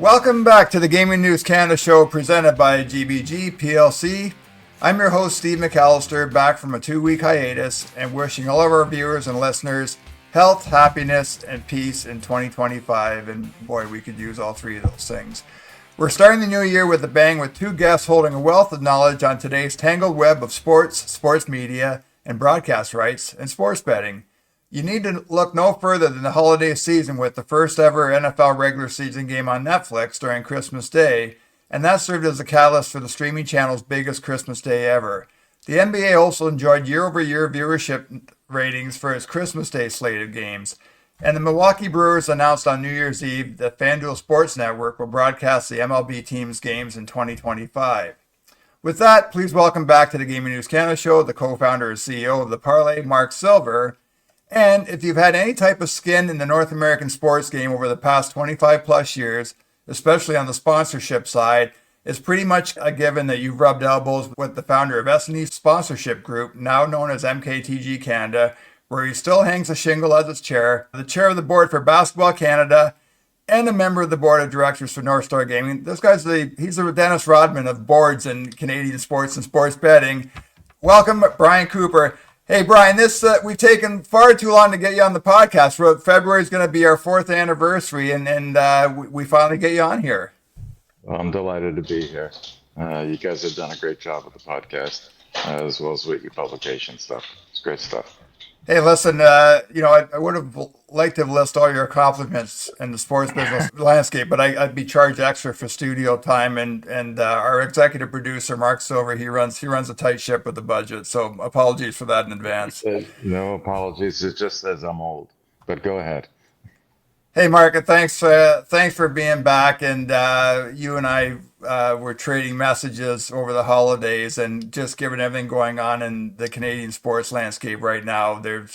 Welcome back to the Gaming News Canada show presented by GBG PLC. I'm your host, Steve McAllister, back from a 2-week hiatus and wishing all of our viewers and listeners health, happiness, and peace in 2025. And boy, we could use all three of those things. We're starting the new year with a bang with two guests holding a wealth of knowledge on today's tangled web of sports, sports media, and broadcast rights, and sports betting. You need to look no further than the holiday season with the first ever NFL regular season game on Netflix during Christmas Day, and that served as a catalyst for the streaming channel's biggest Christmas Day ever. The NBA also enjoyed year-over-year viewership ratings for its Christmas Day slate of games, and the Milwaukee Brewers announced on New Year's Eve that FanDuel Sports Network will broadcast the MLB team's games in 2025. With that, please welcome back to the Gaming News Canada show the co-founder and CEO of the Pelley, Mark Silver. And if you've had any type of skin in the North American sports game over the past 25 plus years, especially on the sponsorship side, it's pretty much a given that you've rubbed elbows with the founder of S&E Sponsorship Group, now known as MKTG Canada, where he still hangs a shingle as its chair, the chair of the board for Basketball Canada, and a member of the board of directors for North Star Gaming. This guy's he's the Dennis Rodman of boards in Canadian sports and sports betting. Welcome, Brian Cooper. Hey, Brian, we've taken far too long to get you on the podcast. February is going to be our 4th anniversary, and we finally get you on here. Well, I'm delighted to be here. You guys have done a great job with the podcast, as well as with your publication stuff. It's great stuff. Hey, listen, I would have liked to list all your accomplishments in the sports business landscape, but I'd be charged extra for studio time. And our executive producer, Mark Silver, he runs a tight ship with the budget. So apologies for that in advance. No apologies. It just says I'm old. But go ahead. Hey, Mark, thanks for being back. And you and I were trading messages over the holidays, and just given everything going on in the Canadian sports landscape right now, there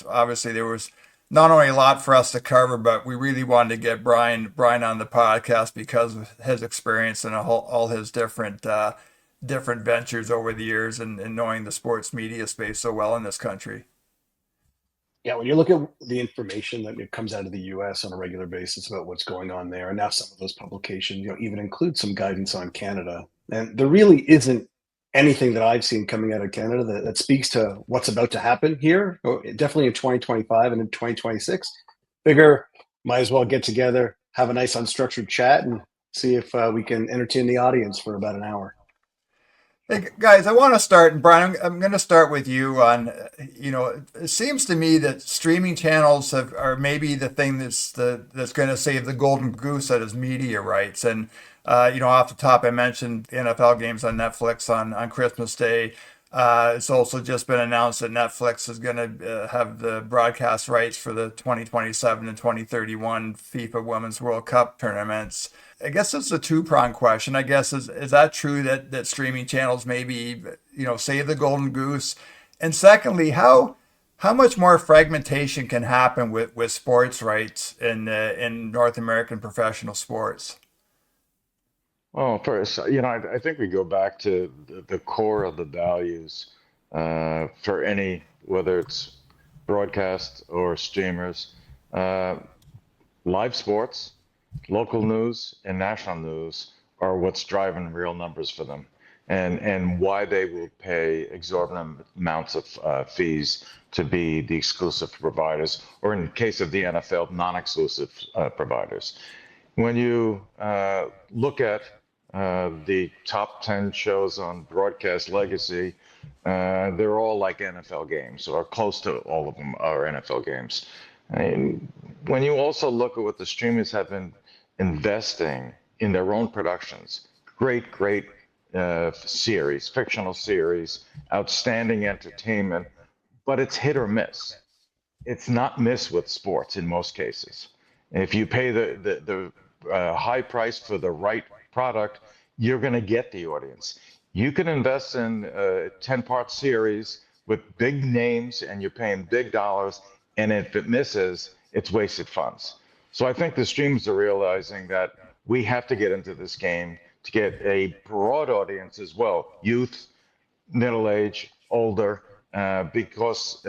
was not only a lot for us to cover, but we really wanted to get Brian on the podcast because of his experience and all his different ventures over the years and knowing the sports media space so well in this country. Yeah, when you look at the information that comes out of the U.S. on a regular basis about what's going on there, and now some of those publications, even include some guidance on Canada, and there really isn't anything that I've seen coming out of Canada that speaks to what's about to happen here. Definitely in 2025 and in 2026. Figure might as well get together, have a nice unstructured chat, and see if we can entertain the audience for about an hour. Hey guys, I want to start, and Brian, I'm going to start with you on, it seems to me that streaming channels are maybe the thing that's going to save the golden goose that is media rights. And, off the top, I mentioned NFL games on Netflix on Christmas Day. It's also just been announced that Netflix is going to have the broadcast rights for the 2027 and 2031 FIFA Women's World Cup tournaments. I guess it's a two-pronged question. I guess is that true that streaming channels maybe save the golden goose? And secondly, how much more fragmentation can happen with sports rights in North American professional sports? Well, first, I think we go back to the core of the values for any, whether it's broadcast or streamers, live sports, local news, and national news are what's driving real numbers for them, and why they will pay exorbitant amounts of fees to be the exclusive providers, or in case of the NFL, non-exclusive providers. When you look at the top 10 shows on broadcast legacy, they're all like NFL games, or close to all of them are NFL games. And when you also look at what the streamers have been investing in their own productions, great series, fictional series, outstanding entertainment, but it's hit or miss. It's not miss with sports in most cases. If you pay the high price for the right product, you're going to get the audience. You can invest in a 10-part series with big names and you're paying big dollars, and if it misses, it's wasted funds. So I think the streamers are realizing that we have to get into this game to get a broad audience as well, youth, middle age, older, because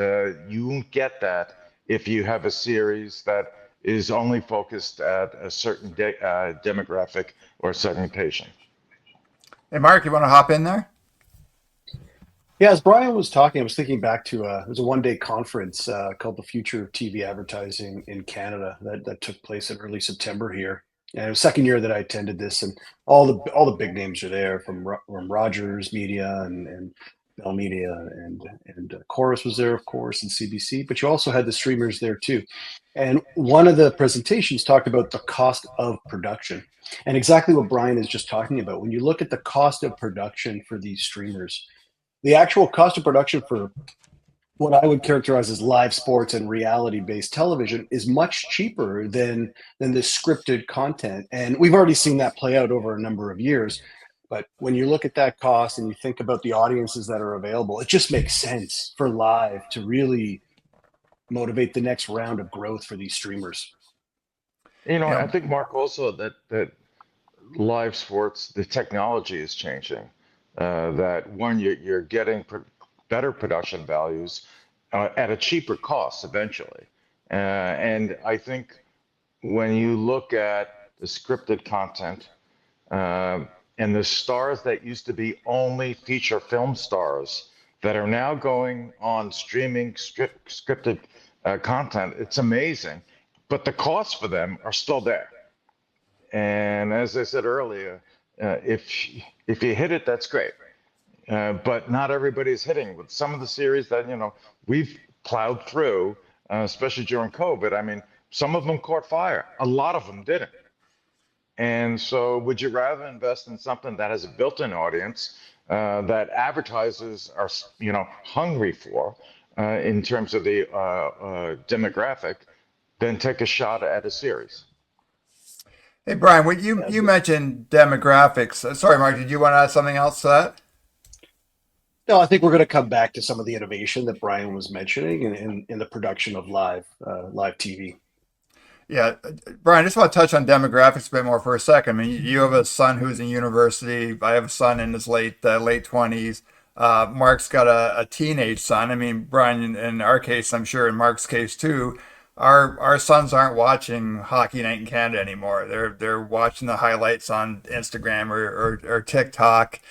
you won't get that if you have a series that is only focused at a certain demographic or segmentation. Hey, Mark, you want to hop in there? Yeah, as Brian was talking, I was thinking back to it was a one-day conference called the Future of TV Advertising in Canada that took place in early September here. And it was the second year that I attended this, and all the big names are there from Rogers Media and Bell Media and Chorus was there, of course, and CBC. But you also had the streamers there too. And one of the presentations talked about the cost of production, and exactly what Brian is just talking about. When you look at the cost of production for these streamers, the actual cost of production for what I would characterize as live sports and reality-based television is much cheaper than the scripted content. And we've already seen that play out over a number of years. But when you look at that cost and you think about the audiences that are available, it just makes sense for live to really motivate the next round of growth for these streamers. Yeah. I think, Mark, also that live sports, the technology is changing. That one, you're getting better production values at a cheaper cost eventually. And I think when you look at the scripted content and the stars that used to be only feature film stars that are now going on streaming scripted content, it's amazing. But the costs for them are still there. And as I said earlier, if you hit it, that's great. But not everybody's hitting with some of the series that we've plowed through, especially during COVID. I mean, some of them caught fire. A lot of them didn't. And so, would you rather invest in something that has a built-in audience that advertisers are, hungry for in terms of the demographic, than take a shot at a series? Hey, Brian, what you mentioned demographics. Sorry, Mark, did you want to add something else to that? No, I think we're going to come back to some of the innovation that Brian was mentioning in the production of live TV. Yeah, Brian, I just want to touch on demographics a bit more for a second. I mean, you have a son who's in university. I have a son in his late 20s. Mark's got a teenage son. I mean, Brian, in our case, I'm sure in Mark's case too, our sons aren't watching Hockey Night in Canada anymore. They're watching the highlights on Instagram or TikTok.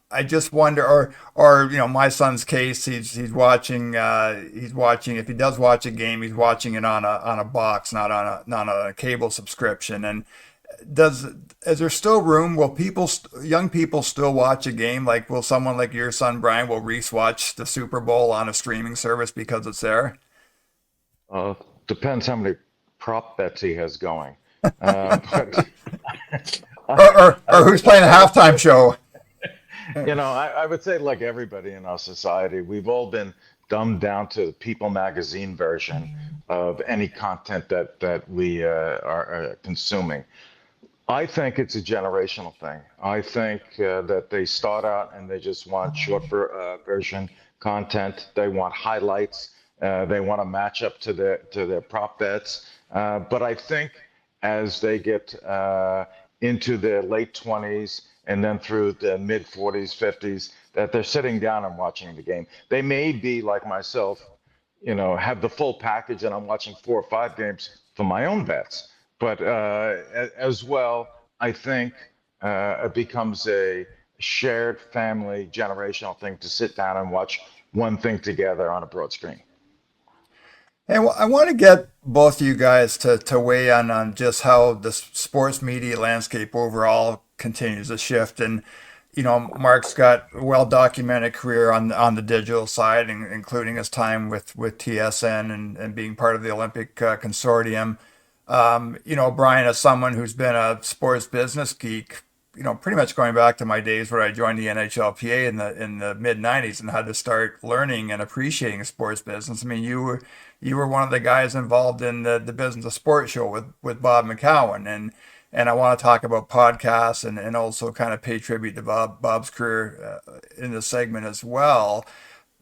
I just wonder, or my son's case, he's watching if he does watch a game, he's watching it on a box, not on a cable subscription. And is there still room? Will young people still watch a game? Like, will someone like your son Brian will Reese watch the Super Bowl on a streaming service because it's there? Depends how many prop bets he has going. But Or who's playing the halftime show? I would say, like everybody in our society, we've all been dumbed down to the People magazine version of any content that we are consuming. I think it's a generational thing. I think that they start out and they just want short version content. They want highlights. They want to match up to their prop bets. But I think as they get into their late 20s and then through the mid 40s, 50s, that they're sitting down and watching the game. They may be like myself, have the full package and I'm watching 4 or 5 games for my own bets. But as well, I think it becomes a shared family generational thing to sit down and watch one thing together on a broad screen. Hey, well, I want to get both of you guys to weigh in on just how the sports media landscape overall continues to shift. And, Mark's got a well-documented career on the digital side, including his time with TSN and being part of the Olympic Consortium. Brian, as someone who's been a sports business geek, pretty much going back to my days where I joined the NHLPA in the mid '90s and had to start learning and appreciating sports business. I mean, you were one of the guys involved in the Business of Sport show with Bob McCowan, and I want to talk about podcasts and also kind of pay tribute to Bob's career in this segment as well.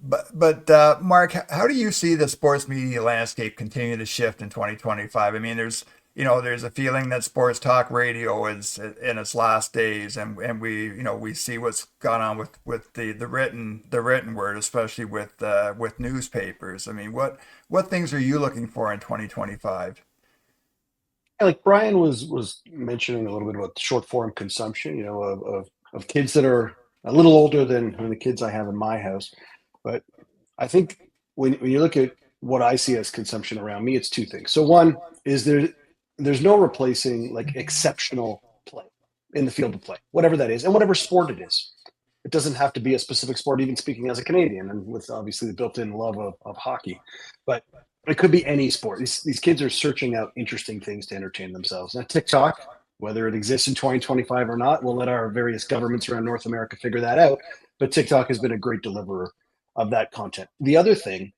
But Mark, how do you see the sports media landscape continue to shift in 2025? I mean, there's a feeling that sports talk radio is in its last days, and we see what's gone on with the written word, especially with newspapers. I mean, what things are you looking for in 2025? Like Brian was mentioning a little bit about short form consumption, of kids that are a little older than the kids I have in my house. But I think when you look at what I see as consumption around me, it's two things. So one is there's no replacing like exceptional play in the field of play, whatever that is, and whatever sport it is. It doesn't have to be a specific sport, even speaking as a Canadian and with obviously the built-in love of hockey. But it could be any sport. These kids are searching out interesting things to entertain themselves. Now, TikTok, whether it exists in 2025 or not, we'll let our various governments around North America figure that out. But TikTok has been a great deliverer of that content. The other thing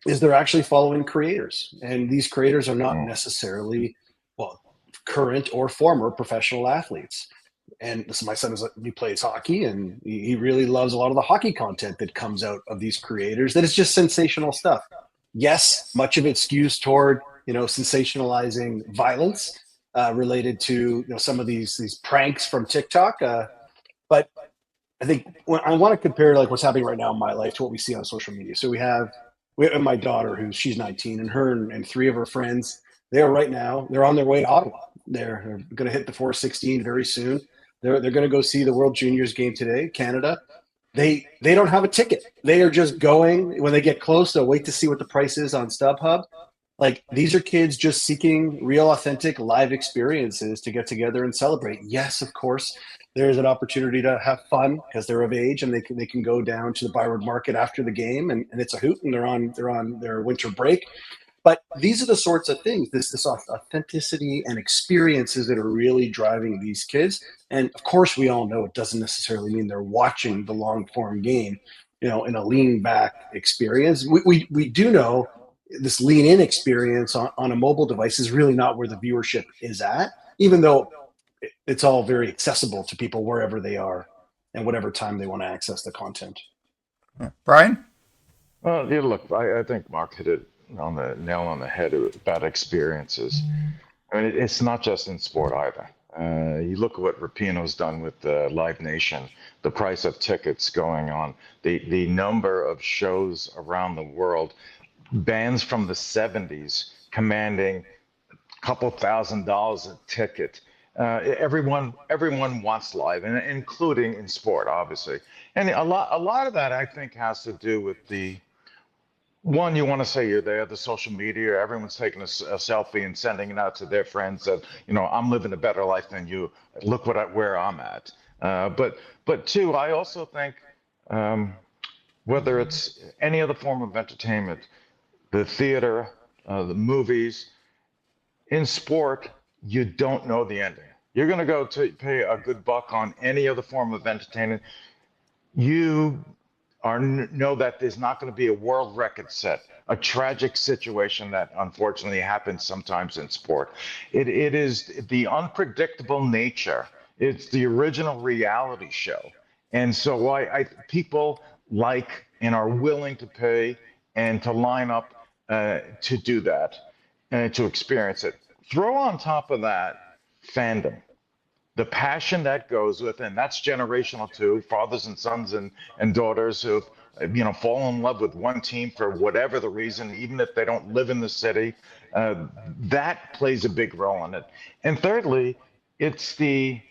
is they're actually following creators, and these creators are not necessarily, well, current or former professional athletes. And this, my son he plays hockey, and he really loves a lot of the hockey content that comes out of these creators. That is just sensational stuff. Yes, much of it skews toward sensationalizing violence related to some of these pranks from TikTok. But I think when I want to compare like what's happening right now in my life to what we see on social media. So we have my daughter, she's 19, and her and three of her friends. They're on their way to Ottawa. They're going to hit the 416 very soon. They're going to go see the World Juniors game today, Canada. They don't have a ticket. They are just going. When they get close, they'll wait to see what the price is on StubHub. Like, these are kids just seeking real, authentic, live experiences to get together and celebrate. Yes, of course, there's an opportunity to have fun because they're of age and they can go down to the Byward Market after the game and it's a hoot and they're on their winter break. But these are the sorts of things, this authenticity and experiences that are really driving these kids. And of course, we all know it doesn't necessarily mean they're watching the long form game, in a lean back experience. We do know this lean in experience on a mobile device is really not where the viewership is at, even though it's all very accessible to people wherever they are and whatever time they want to access the content. Brian? Well, look, I think Mark hit it on the nail on the head about experiences. I mean, it's not just in sport either. You look at what Rapinoe's done with Live Nation, the price of tickets going on, the number of shows around the world, bands from the 70s commanding a couple $1,000s a ticket. Everyone wants live, and including in sport, obviously. And a lot of that, I think, has to do with one, you want to say you're there, the social media, everyone's taking a selfie and sending it out to their friends that, I'm living a better life than you. Look where I'm at. But two, I also think whether it's any other form of entertainment, the theater, the movies, in sport, you don't know the ending. You're going to go to pay a good buck on any other form of entertainment. You know that there's not going to be a world record set, a tragic situation that unfortunately happens sometimes in sport. It is the unpredictable nature. It's the original reality show. And so people like and are willing to pay and to line up to do that and to experience it. Throw on top of that fandom, the passion that goes with, and that's generational too. Fathers and sons and daughters who, fall in love with one team for whatever the reason, even if they don't live in the city. That plays a big role in it. And thirdly, it's the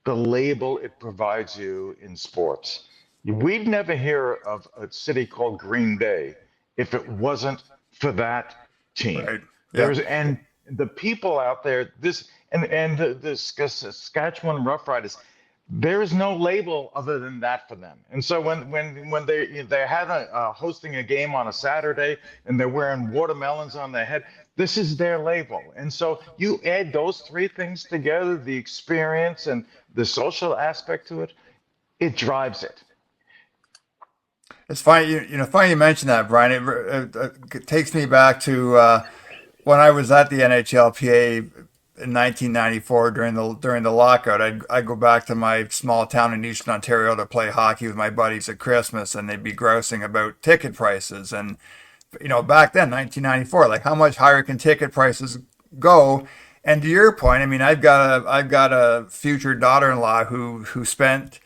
label it provides you in sports. We'd never hear of a city called Green Bay if it wasn't for that team. Right. Yeah. And the people out there, the Saskatchewan Roughriders, there is no label other than that for them. And so when they had hosting a game on a Saturday and they're wearing watermelons on their head, this is their label. And so you add those three things together, the experience and the social aspect to it, it drives it. It's funny, funny you mentioned that, Brian. It takes me back to when I was at the NHLPA in 1994 during the lockout. I'd go back to my small town in Eastern Ontario to play hockey with my buddies at Christmas, and they'd be grousing about ticket prices. And back then, 1994, like, how much higher can ticket prices go? And to your point, I mean, I've got a future daughter-in-law who spent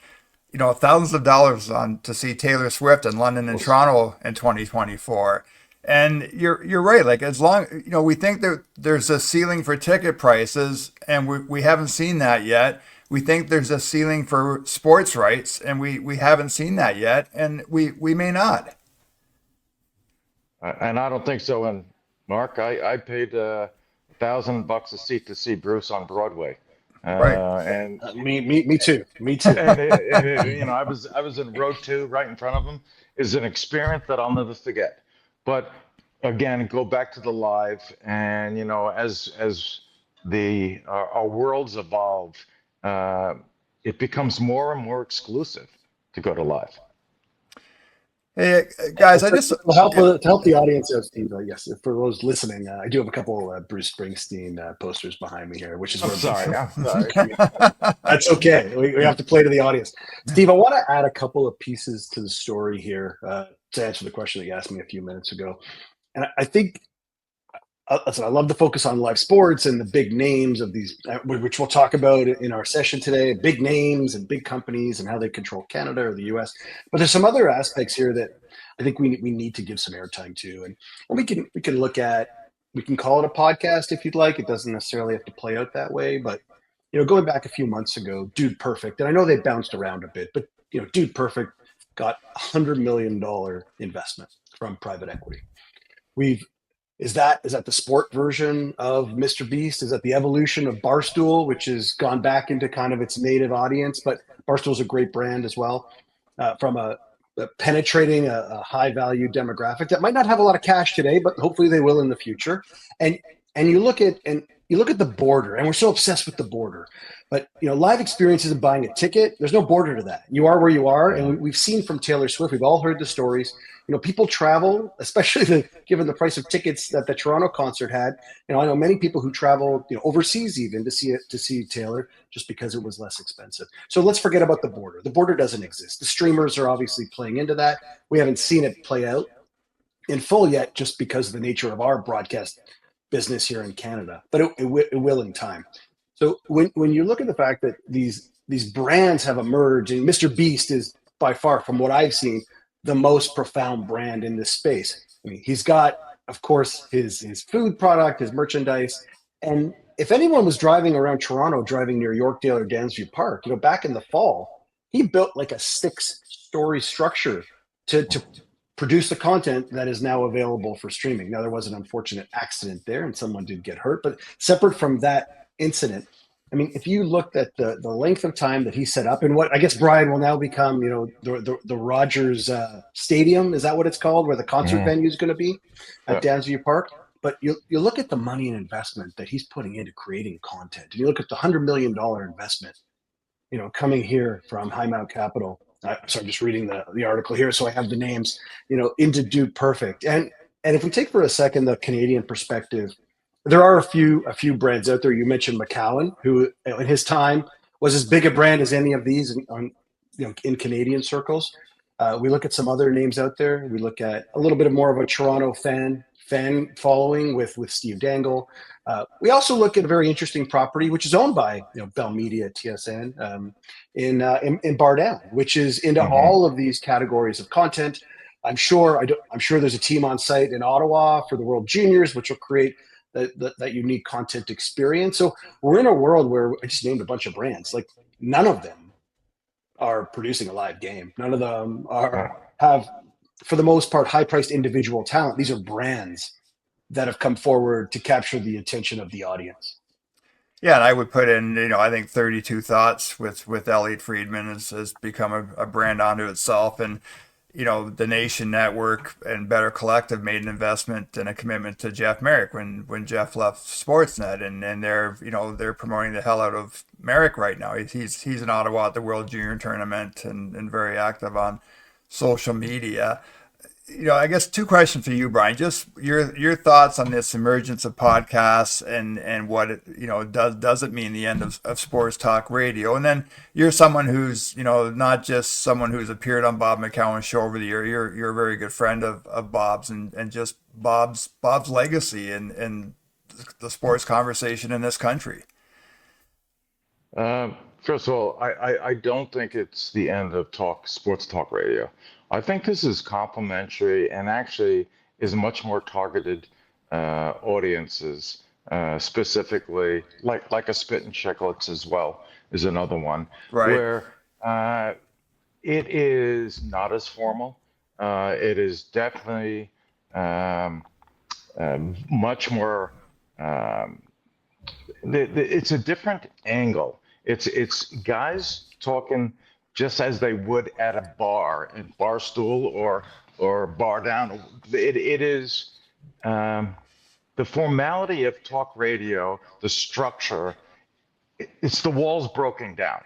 thousands of dollars to see Taylor Swift in London and Toronto in 2024. And you're right. Like as long we think that there's a ceiling for ticket prices, and we haven't seen that yet. We think there's a ceiling for sports rights, and we haven't seen that yet, and we may not. And I don't think so. And Mark, I paid $1,000 a seat to see Bruce on Broadway, Right. and Me too. Me too. I was in row two, right in front of him. Is an experience that I'll never forget. But again, go back to the live, and as the our worlds evolve, it becomes more and more exclusive to go to live. Hey guys, I To just help the audience out, Steve, yes, for those listening, I do have a couple Bruce Springsteen posters behind me here, which is I'm where sorry. I'm sorry. that's okay. We have to play to the audience. Steve, I want to add a couple of pieces to the story here to answer the question that you asked me a few minutes ago. And I think, listen, I love the focus on live sports and the big names of these, which we'll talk about in our session today, big names and big companies and how they control Canada or the US. But there's some other aspects here that I think we need to give some airtime to. And we can look at, we can call it a podcast if you'd like. It doesn't necessarily have to play out that way. But, going back a few months ago, Dude Perfect, and I know they bounced around a bit, but, Dude Perfect got $100 million investment from private equity. Is that the sport version of Mr. Beast? Is that the evolution of Barstool, which has gone back into kind of its native audience? But Barstool's a great brand as well, from a penetrating a high value demographic that might not have a lot of cash today, but hopefully they will in the future. And you look at the border, and we're so obsessed with the border. But live experiences and buying a ticket, there's no border to that. You are where you are, and we've seen from Taylor Swift. We've all heard the stories. People travel, especially given the price of tickets that the Toronto concert had. I know many people who travel, overseas even to see Taylor, just because it was less expensive. So let's forget about the border. The border doesn't exist. The streamers are obviously playing into that. We haven't seen it play out in full yet, just because of the nature of our broadcast business here in Canada. But it will in time. So when you look at the fact that these brands have emerged, and Mr. Beast is by far, from what I've seen, the most profound brand in this space. I mean, he's got, of course, his food product, his merchandise. And if anyone was driving around Toronto, driving near Yorkdale or Dansview Park, back in the fall, he built like a 6-story structure to produce the content that is now available for streaming. Now, there was an unfortunate accident there and someone did get hurt, but separate from that incident, I mean, if you looked at the length of time that he set up, and what I guess Brian will now become, the Rogers Stadium, is that what it's called, where the concert venue is going to be at Dansview Park? But you look at the money and investment that he's putting into creating content, and you look at the $100 million investment, coming here from High Mount Capital. So I'm just reading the article here, so I have the names, into Dude Perfect. And if we take for a second the Canadian perspective, there are a few brands out there. You mentioned McCowan, who in his time was as big a brand as any of these in Canadian circles. We look at some other names out there. We look at a little bit more of a Toronto fan following with Steve Dangle. We also look at a very interesting property, which is owned by Bell Media, TSN, in Bardown, which is into all of these categories of content. I'm sure there's a team on site in Ottawa for the World Juniors, which will create that unique content experience. So we're in a world where I just named a bunch of brands. Like, none of them are producing a live game. None of them have, for the most part, high-priced individual talent. These are brands that have come forward to capture the attention of the audience. Yeah, and I would put in, I think 32 Thoughts with Elliot Friedman has become a brand unto itself. And the Nation Network and Better Collective made an investment and a commitment to Jeff Merrick when Jeff left Sportsnet, and they're promoting the hell out of Merrick right now. He's in Ottawa at the World Junior Tournament and very active on social media. I guess 2 questions for you, Brian. Just your thoughts on this emergence of podcasts and what it does it mean the end of sports talk radio? And then you're someone who's not just someone who's appeared on Bob McCowan's show over the year. You're a very good friend of Bob's and just Bob's legacy in the sports conversation in this country. First of all, I don't think it's the end of sports talk radio. I think this is complementary, and actually is much more targeted audiences, specifically like a Spit and Chicklets as well is another one Right. where it is not as formal. It is definitely much more. Um, it's a different angle. It's guys talking just as they would at a bar, and bar stool or bar down. It is the formality of talk radio, the structure. It's the walls broken down,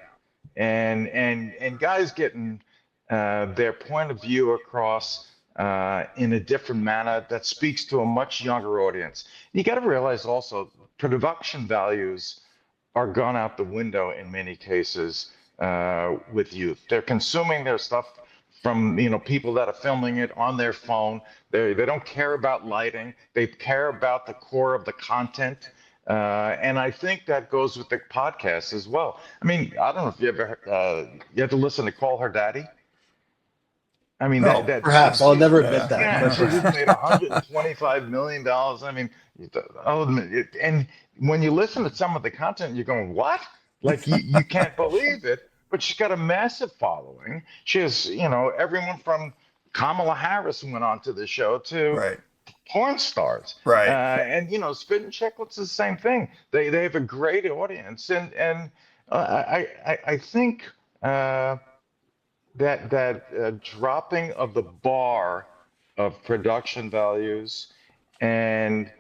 and guys getting their point of view across in a different manner that speaks to a much younger audience. You got to realize also production values are gone out the window in many cases with youth. They're consuming their stuff from people that are filming it on their phone. They don't care about lighting. They care about the core of the content. And I think that goes with the podcast as well. I mean, I don't know if you ever you have to listen to Call Her Daddy. I mean, No. Perhaps I'll never admit Yeah. that. yeah, But she just made $125 million. I mean, and when you listen to some of the content, you're going, "What?" Like you can't believe it. But she's got a massive following. She has, everyone from Kamala Harris went on to the show to Right. porn stars. Right. And Spit and Chicklets is the same thing. They have a great audience, and I think. That dropping of the bar of production values and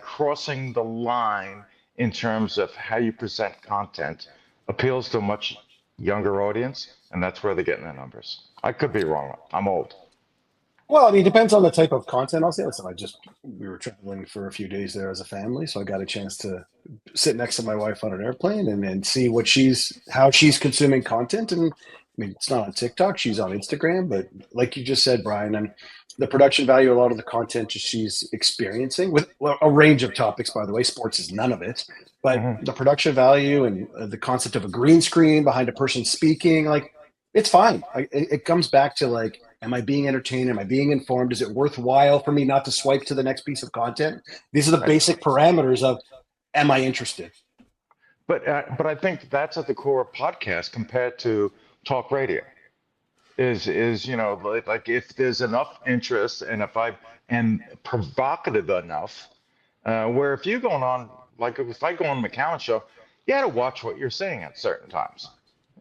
crossing the line in terms of how you present content appeals to a much younger audience, and that's where they're getting their numbers. I could be wrong. I'm old. Well, I mean, it depends on the type of content. I'll say, listen, we were traveling for a few days there as a family, so I got a chance to sit next to my wife on an airplane and see how she's consuming content. And I mean, it's not on TikTok; she's on Instagram. But like you just said, Brian, and the production value, a lot of the content she's experiencing with a range of topics. By the way, sports is none of it, but Mhm. the production value and the concept of a green screen behind a person speaking, like it's fine. It comes back to like, am I being entertained? Am I being informed? Is it worthwhile for me not to swipe to the next piece of content? These are the Right. basic parameters of, am I interested? But I think that's at the core of podcast compared to talk radio. Is like if there's enough interest and if I am provocative enough, where if you're going on like if I go on McCowan show, you got to watch what you're saying at certain times,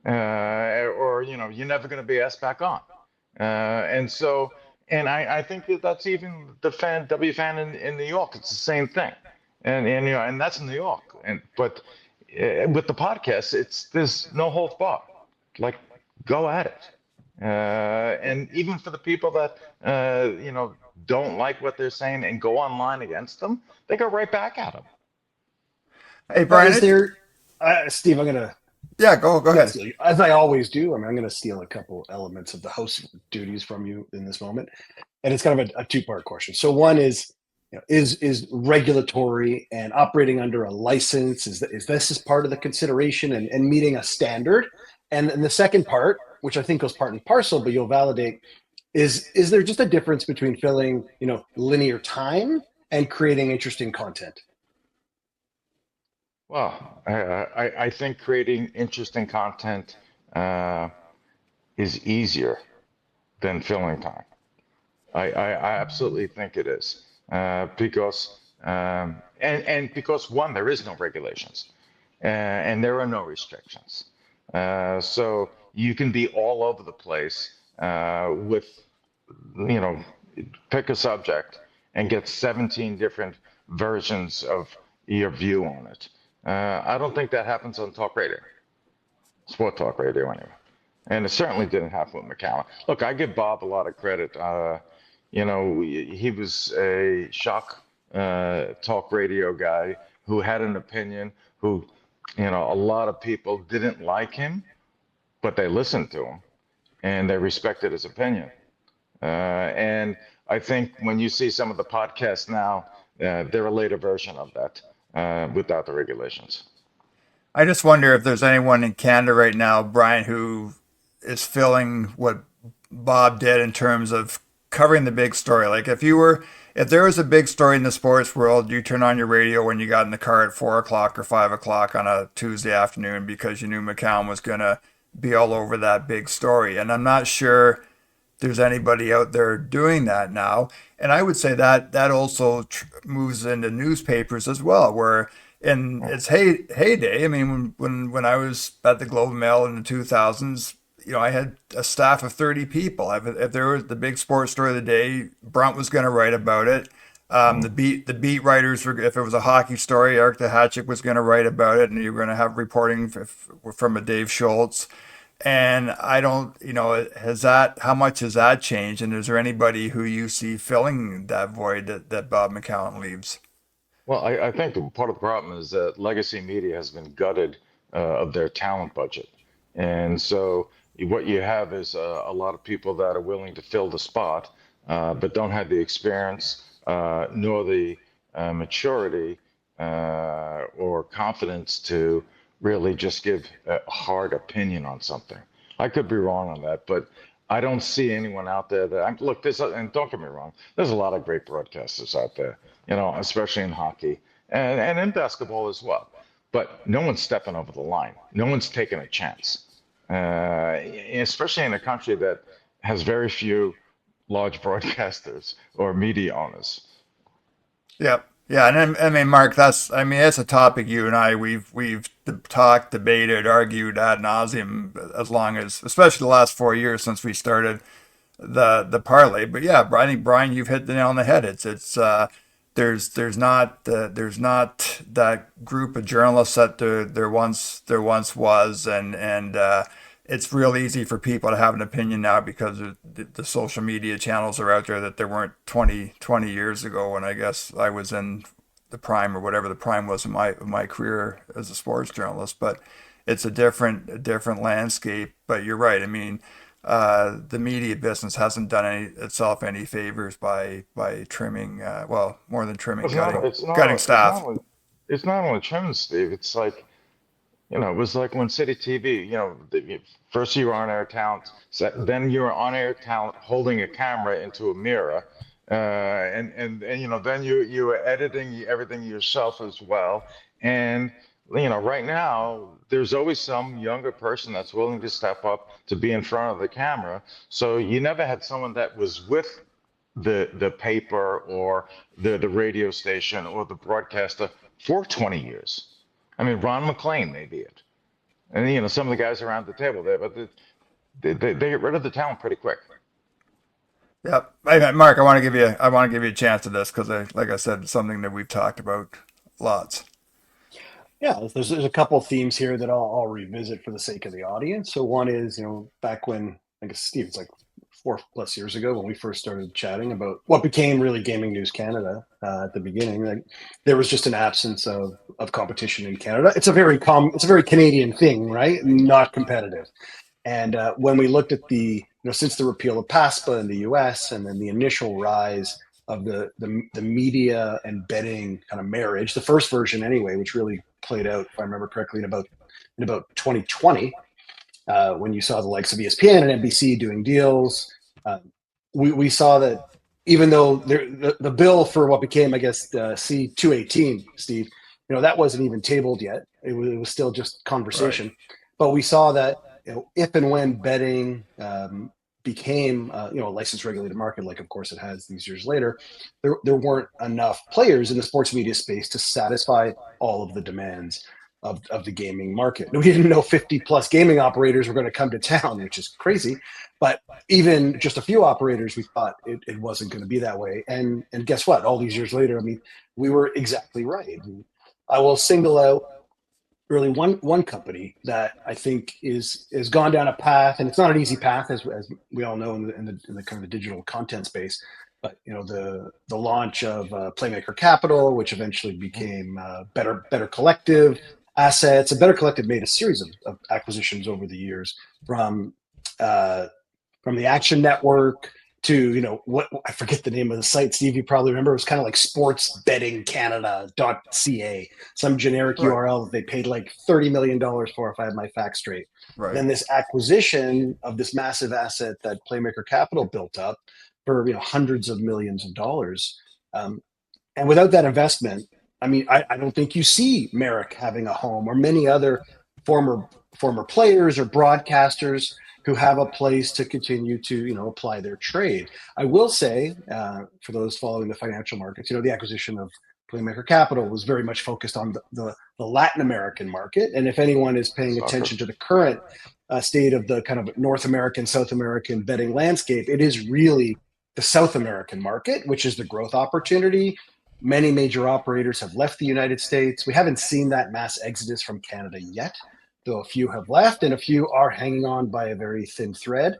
or you're never going to be asked back on, and so I think that's even the W fan in New York. It's the same thing, and that's in New York, but with the podcast, there's no holds barred, like go at it. And even for the people that don't like what they're saying and go online against them, they go right back at them. Hey, Brian. Is there, Steve? I'm gonna Yeah, go ahead. steal you, as I always do. I mean, I'm gonna steal a couple elements of the host duties from you in this moment, and it's kind of a two-part question. So one is, is regulatory and operating under a license, is this part of the consideration and meeting a standard? And the second part, which I think goes part and parcel, but you'll validate, is there just a difference between filling, linear time and creating interesting content? Well, I think creating interesting content is easier than filling time. I absolutely think it is because and because one, there is no regulations and there are no restrictions, so you can be all over the place with pick a subject and get 17 different versions of your view on it. I don't think that happens on talk radio, sport talk radio anyway. And it certainly didn't happen with McCowan. Look, I give Bob a lot of credit. He was a shock talk radio guy who had an opinion, who, a lot of people didn't like him, but they listened to him and they respected his opinion. And I think when you see some of the podcasts now, they're a later version of that without the regulations. I just wonder if there's anyone in Canada right now, Brian, who is filling what Bob did in terms of covering the big story. Like if there was a big story in the sports world, you turn on your radio when you got in the car at 4 o'clock or 5 o'clock on a Tuesday afternoon because you knew McCown was gonna be all over that big story. And I'm not sure there's anybody out there doing that now. And I would say that that also moves into newspapers as well, where in its heyday, I mean, when I was at the Globe and Mail in the 2000s, I had a staff of 30 people. If there was the big sports story of the day, Brunt was going to write about it. The beat writers were, if it was a hockey story, Eric DeHatchick was going to write about it, and you were going to have reporting from a Dave Schultz. And I don't, how much has that changed? And is there anybody who you see filling that void that Bob McCown leaves? Well, I think part of the problem is that legacy media has been gutted of their talent budget. And so what you have is a lot of people that are willing to fill the spot, but don't have the experience nor the maturity or confidence to really just give a hard opinion on something. I could be wrong on that, but I don't see anyone out there that look this. And don't get me wrong, there's a lot of great broadcasters out there, especially in hockey and in basketball as well. But no one's stepping over the line. No one's taking a chance, especially in a country that has very few large broadcasters or media owners. Yep. Yeah, and I mean, Mark, that's a topic you and I we've talked, debated, argued ad nauseum as long as, especially the last 4 years since we started the parlay. But yeah, I think Brian, you've hit the nail on the head. There's not that group of journalists that there once was, and it's real easy for people to have an opinion now because the social media channels are out there that there weren't 20 years ago when I guess I was in the prime or whatever the prime was in my career as a sports journalist. But it's a different landscape. But you're right. I mean, the media business hasn't done itself any favors by trimming, more than trimming, cutting staff. It's not only trimming, Steve. It's like, it was like when City TV, first you were on air talent, then you were on air talent holding a camera into a mirror, and then you were editing everything yourself as well. And right now there's always some younger person that's willing to step up to be in front of the camera. So you never had someone that was with the paper or the radio station or the broadcaster for 20 years. I mean, Ron McLean may be it, and some of the guys around the table there, but they get rid of the talent pretty quick. Yep. Hey, Mark, I want to give you a chance to this because, like I said, it's something that we've talked about lots. Yeah, there's a couple of themes here that I'll revisit for the sake of the audience. So one is, back when, I guess, Steve, it's like 4+ years ago when we first started chatting about what became really Gaming News Canada at the beginning. Like, there was just an absence of competition in Canada. It's a very Canadian thing, right? Not competitive. And when we looked at since the repeal of PASPA in the U.S. and then the initial rise of the media and betting kind of marriage, the first version anyway, which really played out, if I remember correctly, in about 2020. When you saw the likes of ESPN and NBC doing deals, we saw that even though the bill for what became, I guess, C-218, Steve, that wasn't even tabled yet. It was still just conversation. Right. But we saw that if and when betting became a licensed regulated market, like of course it has these years later, there weren't enough players in the sports media space to satisfy all of the demands of the gaming market. We didn't know 50+ gaming operators were going to come to town, which is crazy. But even just a few operators, we thought it wasn't going to be that way. And guess what? All these years later, I mean, we were exactly right. And I will single out really one company that I think is gone down a path, and it's not an easy path, as we all know in the kind of the digital content space. But the launch of Playmaker Capital, which eventually became Better Collective Assets, and Better Collective made a series of acquisitions over the years from the Action Network to what I forget the name of the site. Steve, you probably remember. It was kind of like sportsbettingcanada.ca, some generic URL that they paid like $30 million for, if I have my facts straight. Right. Then this acquisition of this massive asset that Playmaker Capital built up for hundreds of millions of dollars. And without that investment, I mean, I don't think you see Merrick having a home, or many other former players or broadcasters who have a place to continue to apply their trade. I will say, for those following the financial markets, the acquisition of Playmaker Capital was very much focused on the Latin American market. And if anyone is paying attention to the current state of the kind of North American, South American betting landscape, it is really the South American market, which is the growth opportunity. Many major operators have left the United States. We haven't seen that mass exodus from Canada yet, though a few have left and a few are hanging on by a very thin thread.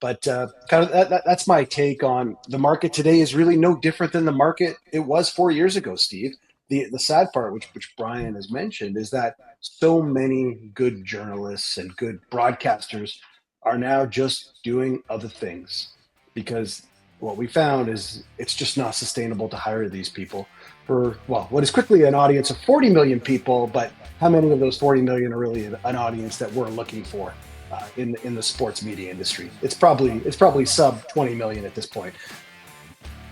But kind of that's my take on the market today. Is really no different than the market it was 4 years ago, Steve. The sad part, which Brian has mentioned, is that so many good journalists and good broadcasters are now just doing other things, because what we found is it's just not sustainable to hire these people for, well, what is quickly an audience of 40 million people, but how many of those 40 million are really an audience that we're looking for in the sports media industry? It's probably sub 20 million at this point.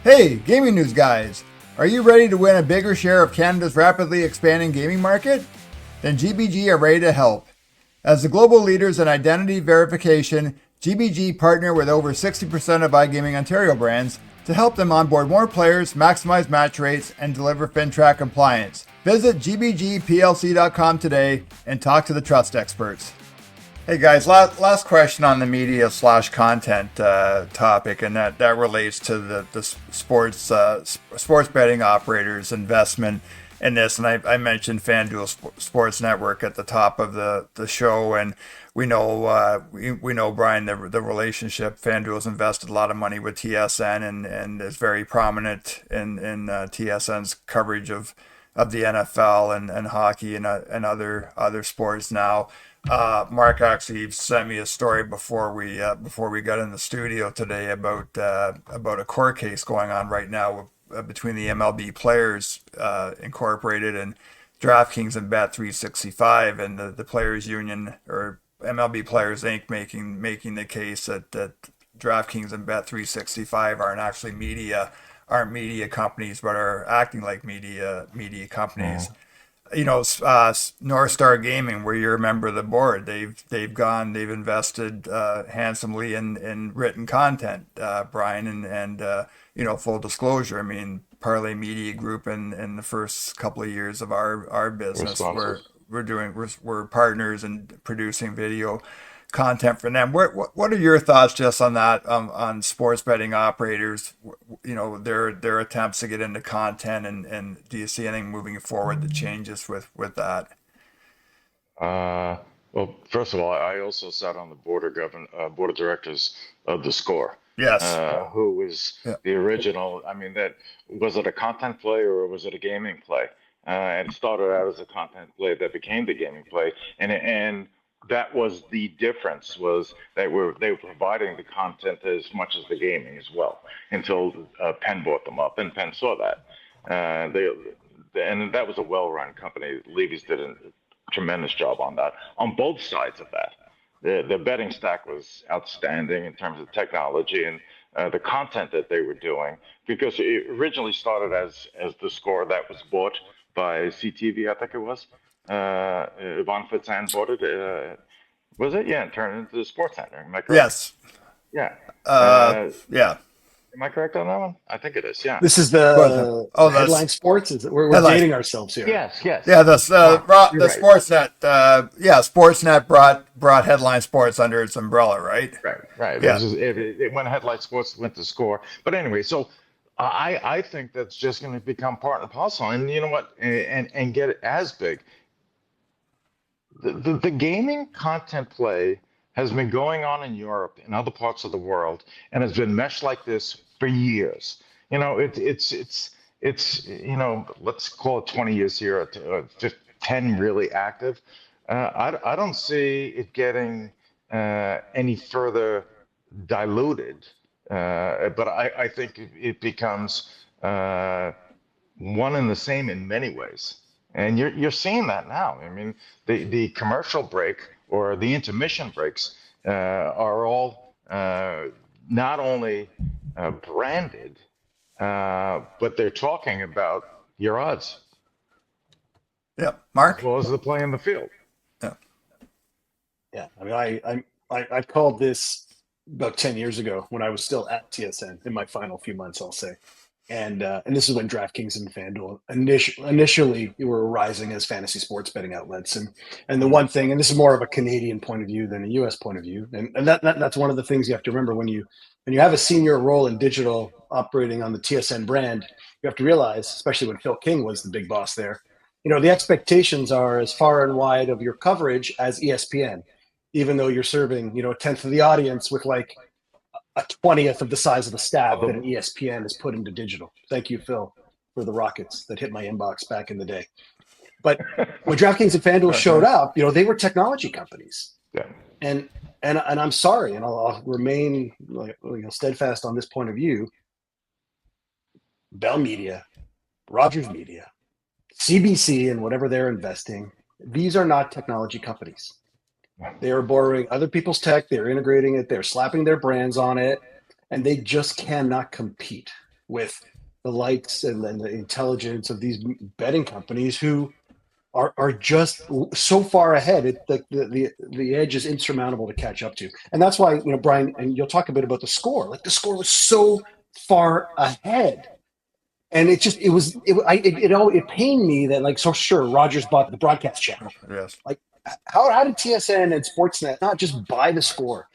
Hey, gaming news guys! Are you ready to win a bigger share of Canada's rapidly expanding gaming market? Then GBG are ready to help. As the global leaders in identity verification, GBG partner with over 60% of iGaming Ontario brands to help them onboard more players, maximize match rates, and deliver FinTrack compliance. Visit gbgplc.com today and talk to the trust experts. Hey guys, last question on the media/content topic, and that relates to the sports betting operators' investment in this. And I mentioned FanDuel Sports Network at the top of the show, and we know Brian, the relationship. FanDuel's invested a lot of money with TSN and is very prominent in TSN's coverage of the NFL and hockey and other sports now. Mark actually sent me a story before we got in the studio today about a court case going on right now between the MLB Players Incorporated and DraftKings and Bet365, and the Players Union, or MLB Players Inc. making the case that DraftKings and Bet365 aren't media companies, but are acting like media companies. North Star Gaming, where you're a member of the board, they've invested handsomely in written content, Brian, and full disclosure. I mean, Parlay Media Group in the first couple of years of our business, we're partners in producing video content for them. What are your thoughts just on that, on sports betting operators, their attempts to get into content, and do you see anything moving forward that changes with that? Well, first of all, I also sat on the board of directors of The Score. Yes. Who was the original? I mean, was it a content play or was it a gaming play? And it started out as a content play that became the gaming play, and that was the difference, was they were providing the content as much as the gaming as well, until Penn bought them up, and Penn saw that. And that was a well-run company. Levy's did a tremendous job on that, on both sides of that. The betting stack was outstanding in terms of technology and the content that they were doing, because it originally started as The Score that was bought by CTV, I think it was. Yvonne Fitzanne bought it. Was it? Yeah, and turned it into the Sports Center. Am I correct? Yes. Yeah. Yeah. Am I correct on that one? I think it is. Yeah. This is the Headline Sports. We're dating ourselves here. Yes. Yeah. The SportsNet. SportsNet brought Headline Sports under its umbrella, right? Right. Yeah. It when Headline Sports went to Score. But anyway, so I think that's just going to become part and parcel, and you know what, and get it as big. The gaming content play has been going on in Europe and other parts of the world, and has been meshed like this for years. It's let's call it 20 years here, 10 really active. I don't see it getting any further diluted, but I think it becomes one and the same in many ways. And you're seeing that now. I mean, the commercial break or the intermission breaks are all not only branded, but they're talking about your odds Yeah, as Mark. well as the play in the field. Yeah. Yeah, I mean, I called this about 10 years ago when I was still at TSN in my final few months, I'll say. And this is when DraftKings and FanDuel initially were rising as fantasy sports betting outlets. And the one thing, and this is more of a Canadian point of view than a US point of view, and that's one of the things you have to remember when you have a senior role in digital operating on the TSN brand, you have to realize, especially when Phil King was the big boss there, the expectations are as far and wide of your coverage as ESPN, even though you're serving, a tenth of the audience with like a 20th of the size of the staff that an ESPN has put into digital. Thank you, Phil, for the rockets that hit my inbox back in the day. But when DraftKings and FanDuel showed up, they were technology companies. Yeah. And I'm sorry, and I'll remain steadfast on this point of view. Bell Media, Rogers Media, CBC, and whatever they're investing, these are not technology companies. They are borrowing other people's tech. They're integrating it. They're slapping their brands on it. And they just cannot compete with the likes and the intelligence of these betting companies who are just so far ahead. The edge is insurmountable to catch up to. And that's why, Brian, and you'll talk a bit about the score. Like the score was so far ahead. And it pained me that, like, so sure, Rogers bought the broadcast channel. Yes. Like, how did TSN and Sportsnet not just buy the score,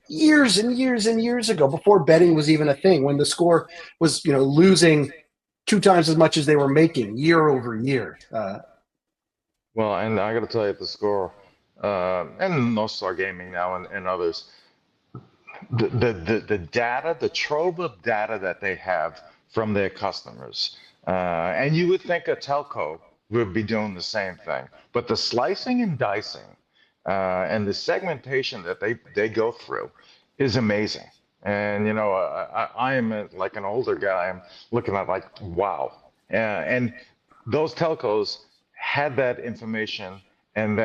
years and years and years ago, before betting was even a thing, when the score was, losing 2 times as much as they were making year over year? Well, and I got to tell you, the score, and North Star Gaming now and others, the data, the trove of data that they have from their customers, and you would think a telco would be doing the same thing, but the slicing and dicing and the segmentation that they go through is amazing. And I am like an older guy. I'm looking at like, wow. And those telcos had that information, and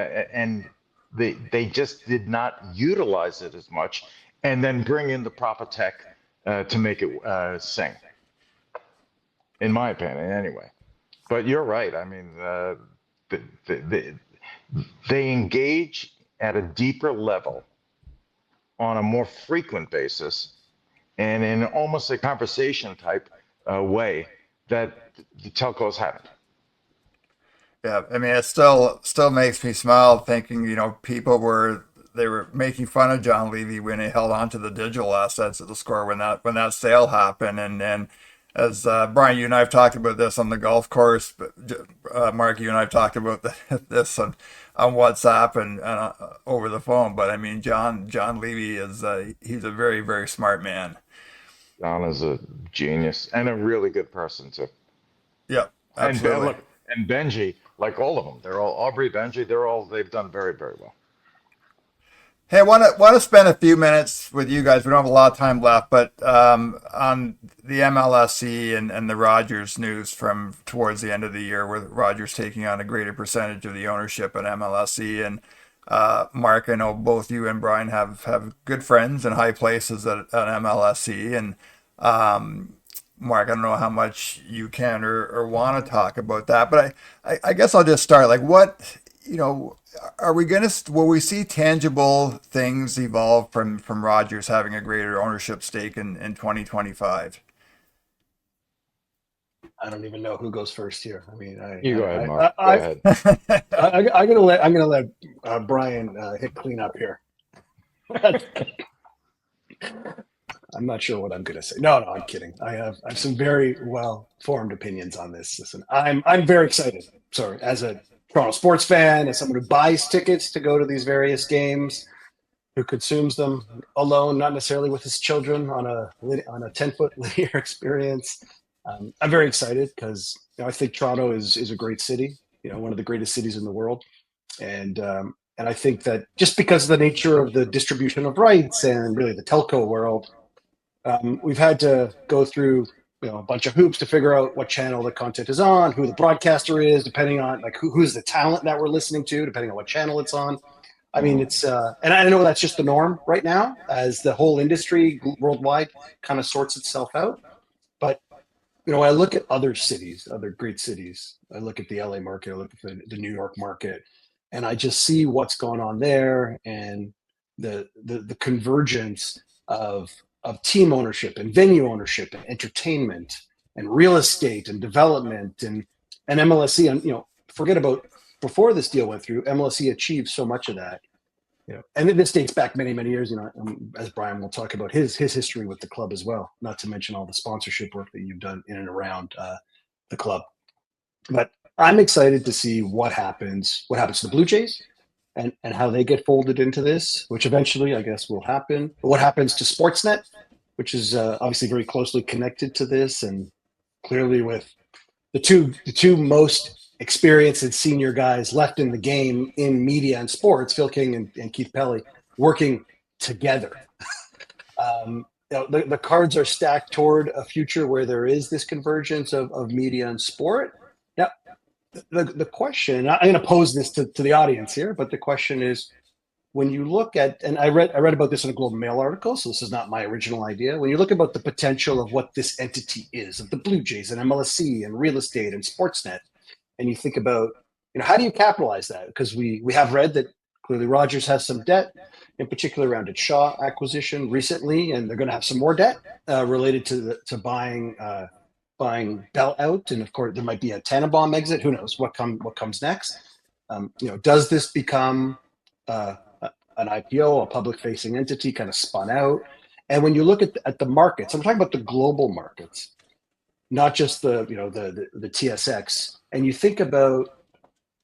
they just did not utilize it as much, and then bring in the proper tech to make it sing. In my opinion, anyway. But you're right. I mean, they engage at a deeper level on a more frequent basis and in almost a conversation type way that the telcos haven't. Yeah, I mean, it still makes me smile thinking, people were making fun of John Levy when he held on to the digital assets of the score when that sale happened, and as Brian, you and I have talked about this on the golf course, but Mark, you and I have talked about this on WhatsApp and over the phone. But I mean, John Levy he's a very, very smart man. John is a genius and a really good person too. Yeah, absolutely. And Benji, like all of them, they're all Aubrey, Benji. They've done very, very well. Hey, I want to spend a few minutes with you guys. We don't have a lot of time left, but on the MLSE and the Rogers news from towards the end of the year, with Rogers taking on a greater percentage of the ownership at MLSE. And Mark, I know both you and Brian have good friends in high places at MLSE. And Mark, I don't know how much you can or want to talk about that, but I guess I'll just start. Like, what, will we see tangible things evolve from Rogers having a greater ownership stake in 2025? I don't even know who goes first here. I mean, you go ahead, Mark. Go ahead. I'm gonna let Brian hit cleanup here. I'm not sure what I'm gonna say. No, I'm kidding. I have some very well formed opinions on this. Listen, I'm very excited. Sorry, as a Toronto sports fan, as someone who buys tickets to go to these various games, who consumes them alone, not necessarily with his children on a 10-foot linear experience. I'm very excited because I think Toronto is a great city, one of the greatest cities in the world, and I think that just because of the nature of the distribution of rights and really the telco world, we've had to go through a bunch of hoops to figure out what channel the content is on, who the broadcaster is, depending on like who's the talent that we're listening to, depending on what channel it's on. I mean, it's and I know that's just the norm right now as the whole industry worldwide kind of sorts itself out. But when I look at other cities, other great cities, I look at the LA market, I look at the New York market, and I just see what's going on there and the convergence of team ownership and venue ownership and entertainment and real estate and development and MLSE. And forget about before this deal went through, MLSE achieved so much of that. And this dates back many, many years. As Brian will talk about his history with the club as well. Not to mention all the sponsorship work that you've done in and around the club. But I'm excited to see what happens. What happens to the Blue Jays, and how they get folded into this, which eventually, I guess, will happen. What happens to Sportsnet, which is obviously very closely connected to this, and clearly with the two most experienced and senior guys left in the game in media and sports, Phil King and Keith Pelley, working together. The cards are stacked toward a future where there is this convergence of media and sport. Now, the question, I'm going to pose this to the audience here, but the question is, when you look at, and I read about this in a Globe and Mail article, so this is not my original idea. When you look about the potential of what this entity is, of the Blue Jays and MLSE and real estate and Sportsnet, and you think about, how do you capitalize that? Because we have read that clearly Rogers has some debt, in particular around its Shaw acquisition recently, and they're going to have some more debt related to buying Bell out, and of course there might be a Tannenbaum exit. Who knows what comes next? Does this become an IPO, a public-facing entity, kind of spun out? And when you look at the markets, I'm talking about the global markets, not just the TSX, and you think about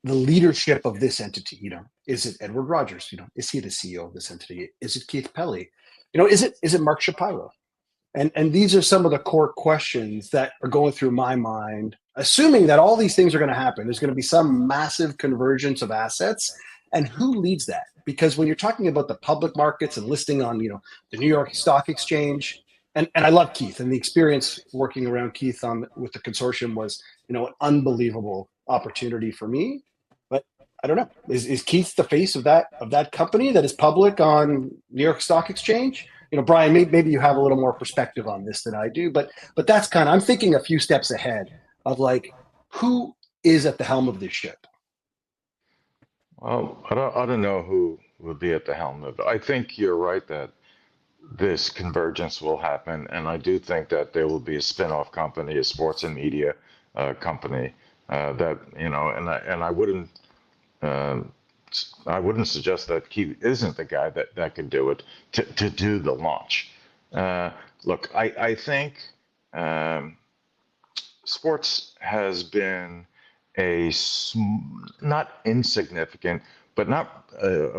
the leadership of this entity. Is it Edward Rogers? Is he the CEO of this entity? Is it Keith Pelley? Is it Mark Shapiro? And these are some of the core questions that are going through my mind, assuming that all these things are going to happen. There's going to be some massive convergence of assets, and who leads that? Because when you're talking about the public markets and listing on, the New York Stock Exchange, and I love Keith, and the experience working around Keith with the consortium was, an unbelievable opportunity for me. But I don't know, is Keith the face of that company that is public on New York Stock Exchange? Brian, maybe you have a little more perspective on this than I do, but that's I'm thinking a few steps ahead of who is at the helm of this ship. Well, I don't know who will be at the helm of it. I think you're right that this convergence will happen, and I do think that there will be a spin-off company, a sports and media company that and I wouldn't suggest that Keith isn't the guy that could do it to do the launch. Look, I think sports has been not insignificant, but not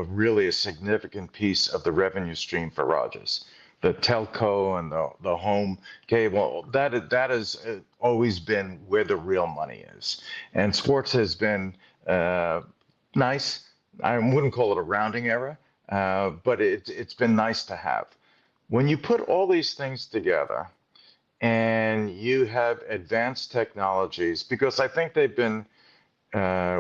really a significant piece of the revenue stream for Rogers. The telco and the home cable, that has always been where the real money is. And sports has been nice. I wouldn't call it a rounding error, but it's been nice to have. When you put all these things together and you have advanced technologies, because I think they've been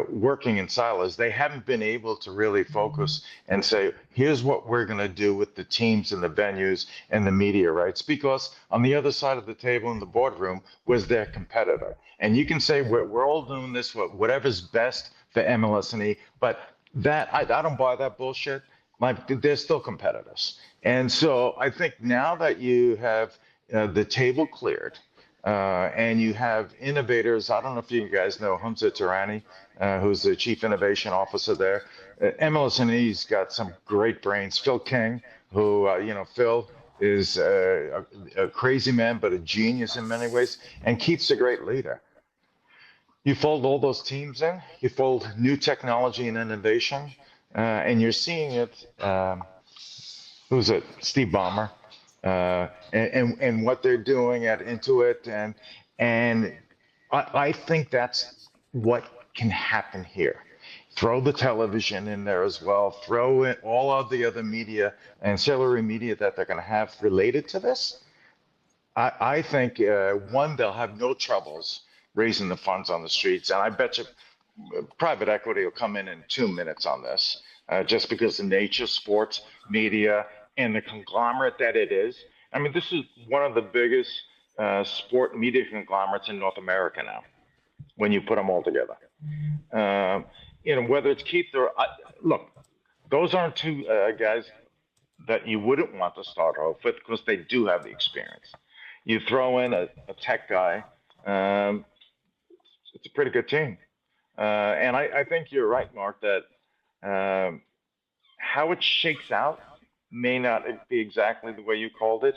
working in silos, they haven't been able to really focus and say, here's what we're going to do with the teams and the venues and the media rights, because on the other side of the table in the boardroom was their competitor. And you can say we're all doing this, whatever's best for MLS and E, but that I don't buy that bullshit. They're still competitors. And so I think now that you have the table cleared, and you have innovators. I don't know if you guys know Humza Tarani, who's the chief innovation officer there. MLS and E's got some great brains. Phil King, who Phil is a crazy man, but a genius in many ways. And Keith's a great leader. You fold all those teams in, you fold new technology and innovation, and you're seeing it. Who's it? Steve Ballmer. And what they're doing at Intuit, and I think that's what can happen here. Throw the television in there as well. Throw in all of the other media, ancillary media that they're going to have related to this. I think they'll have no troubles raising the funds on the streets, and I bet you private equity will come in 2 minutes on this. just because the nature of sports media and the conglomerate that it is. I mean, this is one of the biggest sport media conglomerates in North America now, when you put them all together. Whether it's Keith or look, those aren't two guys that you wouldn't want to start off with because they do have the experience. You throw in a tech guy, it's a pretty good team. And I think you're right, Mark, that how it shakes out may not be exactly the way you called it,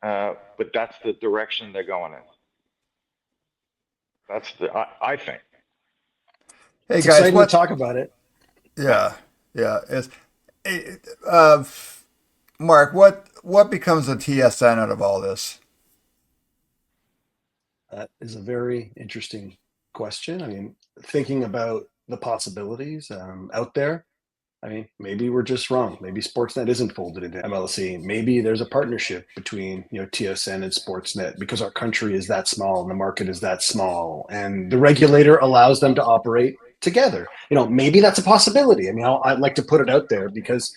but that's the direction they're going in. That's I think. Hey It's guys, exciting to talk about it. Yeah, yeah. Mark, what becomes of TSN out of all this? That is a very interesting question. I mean, thinking about the possibilities out there, I mean, maybe we're just wrong. Maybe Sportsnet isn't folded into MLSE. Maybe there's a partnership between TSN and Sportsnet because our country is that small and the market is that small, and the regulator allows them to operate together. Maybe that's a possibility. I mean, I'd like to put it out there because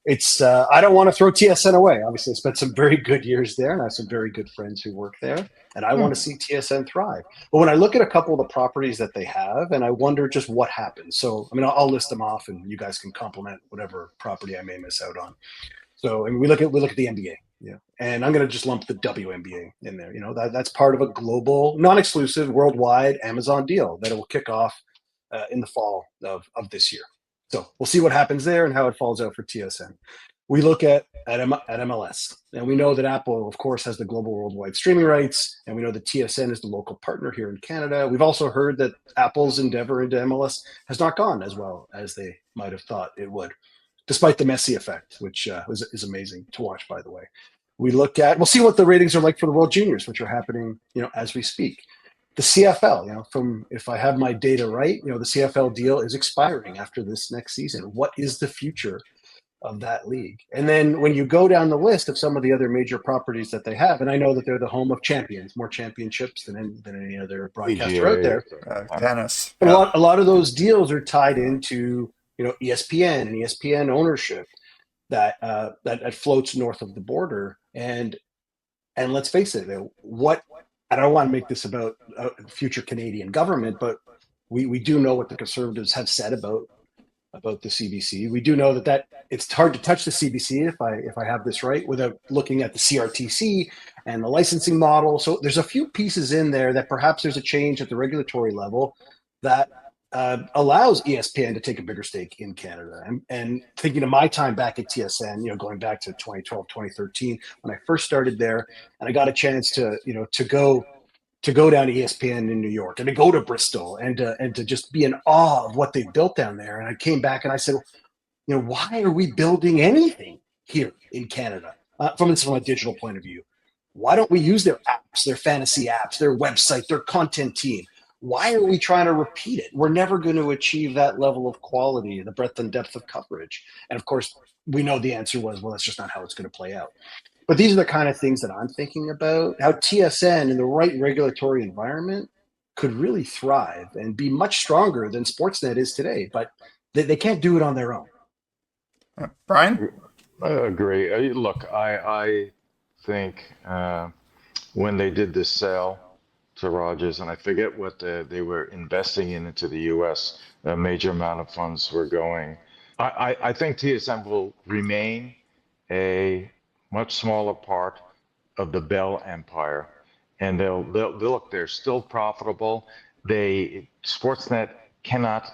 it's I don't want to throw TSN away. Obviously, I spent some very good years there, and I have some very good friends who work there, and I want to see TSN thrive. But when I look at a couple of the properties that they have, and I wonder just what happens. So, I mean, I'll list them off, and you guys can compliment whatever property I may miss out on. So, I mean, we look at the NBA, and I'm going to just lump the WNBA in there. That's part of a global, non-exclusive, worldwide Amazon deal that it will kick off in the fall of this year. So we'll see what happens there and how it falls out for TSN. We look at MLS, and we know that Apple, of course, has the global worldwide streaming rights, and we know that TSN is the local partner here in Canada. We've also heard that Apple's endeavor into MLS has not gone as well as they might have thought it would, despite the Messi effect, which is amazing to watch, by the way. We'll see what the ratings are like for the World Juniors, which are happening, as we speak. The CFL, if I have my data right, the CFL deal is expiring after this next season. What is the future of that league? And then when you go down the list of some of the other major properties that they have, and I know that they're the home of champions, more championships than any other broadcaster out there. Tennis. But a lot of those deals are tied into ESPN and ESPN ownership that floats north of the border. And let's face it, I don't want to make this about future Canadian government, but we do know what the Conservatives have said about the CBC. We do know that it's hard to touch the CBC, if I have this right, without looking at the CRTC and the licensing model. So there's a few pieces in there that perhaps there's a change at the regulatory level that allows ESPN to take a bigger stake in Canada. And thinking of my time back at TSN, going back to 2012, 2013, when I first started there, and I got a chance to go down to ESPN in New York and to go to Bristol and to just be in awe of what they built down there. And I came back and I said, why are we building anything here in Canada from a digital point of view? Why don't we use their apps, their fantasy apps, their website, their content team? Why are we trying to repeat it? We're never going to achieve that level of quality, the breadth and depth of coverage. And of course, we know the answer was, well, that's just not how it's going to play out. But these are the kind of things that I'm thinking about, how TSN in the right regulatory environment could really thrive and be much stronger than Sportsnet is today. But they can't do it on their own. Brian? I agree. Look, I think when they did this sale to Rogers, and I forget what they were investing into the U.S., a major amount of funds were going. I think TSN will remain a much smaller part of the Bell empire, and they'll look. They're still profitable. Sportsnet cannot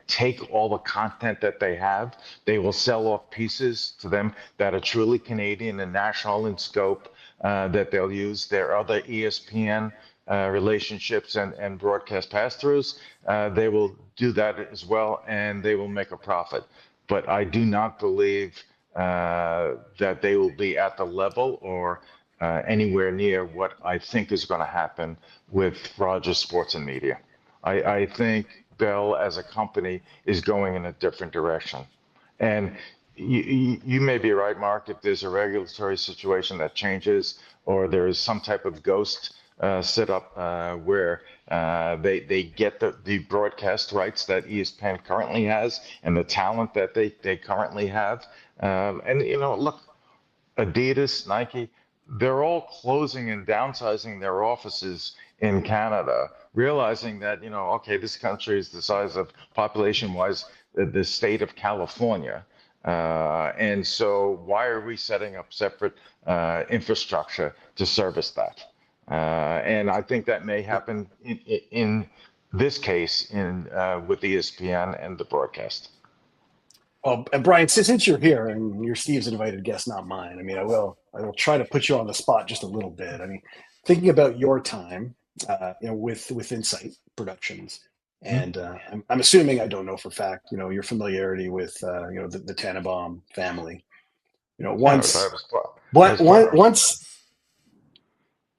take all the content that they have. They will sell off pieces to them that are truly Canadian and national in scope that they'll use. There are other ESPN relationships and broadcast pass-throughs. They will do that as well, and they will make a profit. But I do not believe that they will be at the level or anywhere near what I think is going to happen with Rogers Sports and Media. I think Bell as a company is going in a different direction. And you may be right, Mark, if there's a regulatory situation that changes or there is some type of ghost set up where they get the broadcast rights that ESPN currently has and the talent that they currently have. And look, Adidas, Nike, they're all closing and downsizing their offices in Canada, realizing that, okay, this country is the size of population-wise the state of California. And so why are we setting up separate infrastructure to service that? And I think that may happen in this case with ESPN and the broadcast. Well, and Brian, since you're here and you're Steve's invited guest, not mine. I mean, I will try to put you on the spot just a little bit. I mean, thinking about your time, with Insight Productions, and I'm assuming, I don't know for a fact, your familiarity with the Tannenbaum family.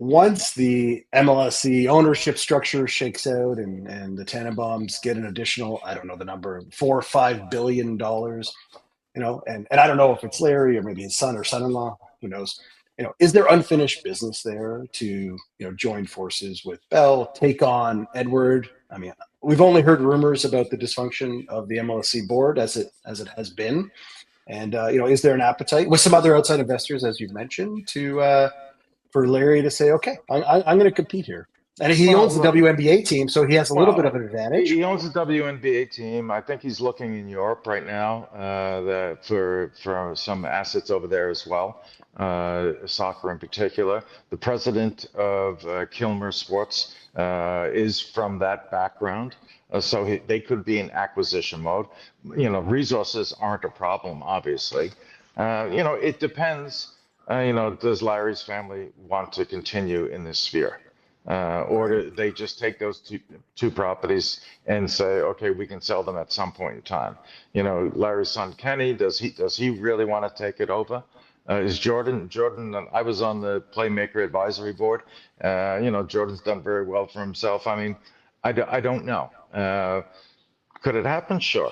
Once the MLSE ownership structure shakes out and the Tannenbaums get an additional, I don't know the number, $4 or $5 billion, and I don't know if it's Larry or maybe his son or son-in-law, who knows, is there unfinished business there to, join forces with Bell, take on Edward? I mean, we've only heard rumors about the dysfunction of the MLSE board as it has been. And, is there an appetite with some other outside investors, as you've mentioned, for Larry to say, okay, I'm going to compete here? And he owns the WNBA team, so he has a little bit of an advantage. He owns the WNBA team. I think he's looking in Europe right now for some assets over there as well, soccer in particular. The president of Kilmer Sports is from that background, so they could be in acquisition mode. Resources aren't a problem, obviously. It depends. Does Larry's family want to continue in this sphere? Or do they just take those two properties and say, okay, we can sell them at some point in time? Larry's son Kenny, does he really want to take it over? Is Jordan? I was on the Playmaker Advisory Board. Jordan's done very well for himself. I mean, I don't know. Could it happen? Sure.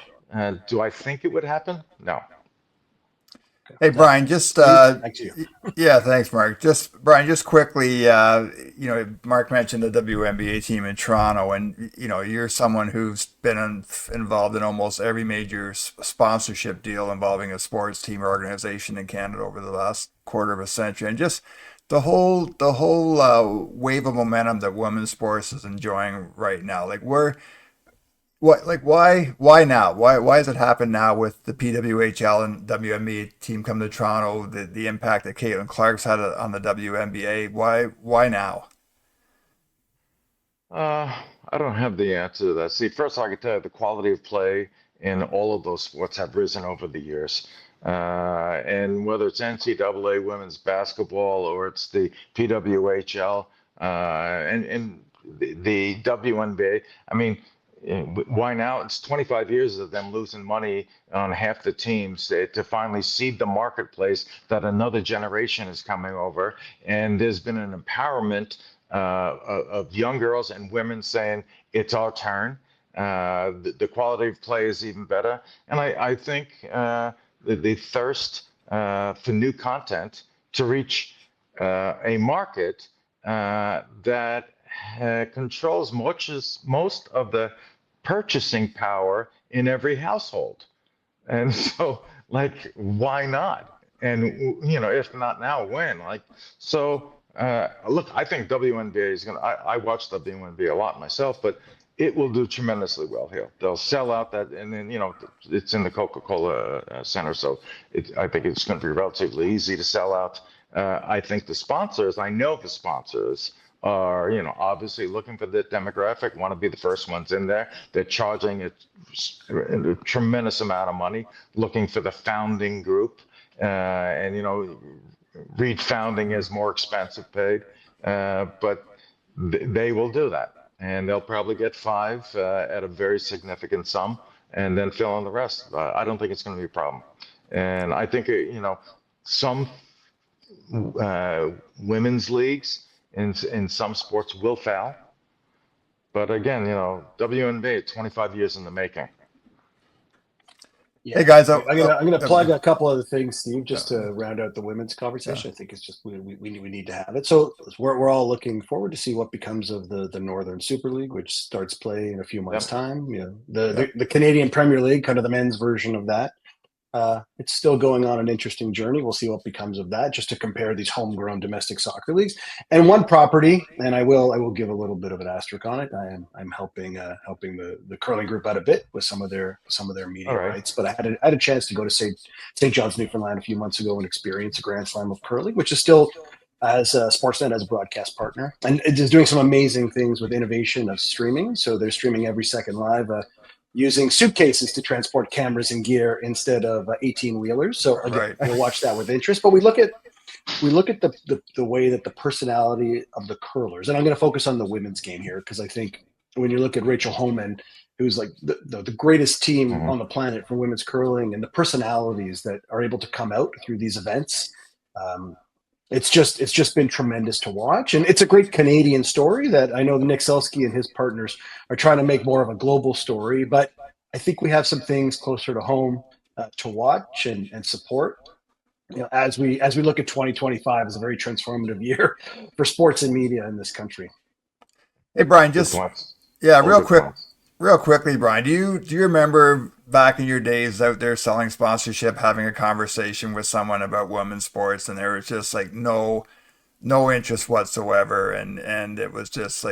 Do I think it would happen? No. Hey, Brian, yeah, thanks, Mark. Brian, just quickly, Mark mentioned the WNBA team in Toronto, and, you're someone who's been involved in almost every major sponsorship deal involving a sports team or organization in Canada over the last quarter of a century. And just the whole wave of momentum that women's sports is enjoying right now. Why now? Why has it happened now with the PWHL and WNBA team coming to Toronto? The impact that Caitlin Clark's had on the WNBA. Why now? I don't have the answer to that. See, first I can tell you the quality of play in all of those sports have risen over the years. And whether it's NCAA women's basketball or it's the PWHL and the WNBA, I mean, why now? It's 25 years of them losing money on half the teams to finally seed the marketplace that another generation is coming over. And there's been an empowerment of young girls and women saying, it's our turn. The quality of play is even better. And I think the thirst for new content to reach a market that controls most of the purchasing power in every household. And so, why not? And, if not now, when? Look, I think WNBA is going to, I watch WNBA a lot myself, but it will do tremendously well here. They'll sell out that, and then, it's in the Coca-Cola Center, so I think it's going to be relatively easy to sell out. I think I know the sponsors are, obviously looking for the demographic, want to be the first ones in there. They're charging a tremendous amount of money, looking for the founding group. Read founding is more expensive paid, but they will do that. And they'll probably get 5 at a very significant sum and then fill in the rest. I don't think it's going to be a problem. And I think, some women's leagues in some sports will fail. But again, WNBA, 25 years in the making. Yeah, Hey guys, I'm gonna plug a couple other things, Steve, just yeah, to round out the women's yeah, conversation. I think it's just we need to have it. So we're all looking forward to see what becomes of the Northern Super League, which starts play in a few months' Yep. time. You know, yeah. the Canadian Premier League, kind of the men's version of that. It's still going on an interesting journey. We'll see what becomes of that. Just to compare these homegrown domestic soccer leagues, and one property, and I will give a little bit of an asterisk on it. I'm helping the curling group out a bit with some of their All media right. rights. But I had a chance to go to St. John's, Newfoundland a few months ago and experience a Grand Slam of curling, which is still as Sportsnet as a broadcast partner, and it is doing some amazing things with innovation of streaming. So they're streaming every second live. Using suitcases to transport cameras and gear instead of 18 wheelers. So again, Right. we'll watch that with interest. But we look at the way that the personality of the curlers, and I'm going to focus on the women's game here because I think when you look at Rachel Homan, who's like the greatest team Mm-hmm. on the planet for women's curling, and the personalities that are able to come out through these events. It's just been tremendous to watch, and it's a great Canadian story that I know Nick Selsky and his partners are trying to make more of a global story. But I think we have some things closer to home to watch and support. You know, as we look at 2025 as a very transformative year for sports and media in this country. Hey Brian, Good just points. yeah, All good points. real quickly, Brian. Do you remember back in your days out there selling sponsorship, having a conversation with someone about women's sports, and there was just like no interest whatsoever, and it was just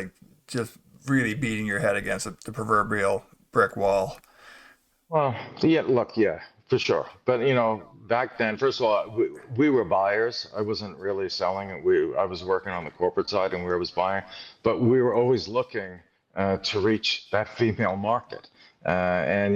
really beating your head against the proverbial brick wall. Well, yeah, look, yeah, for sure. But back then, first of all, we were buyers. I wasn't really selling it. I was working on the corporate side, and we was buying. But we were always looking to reach that female market. And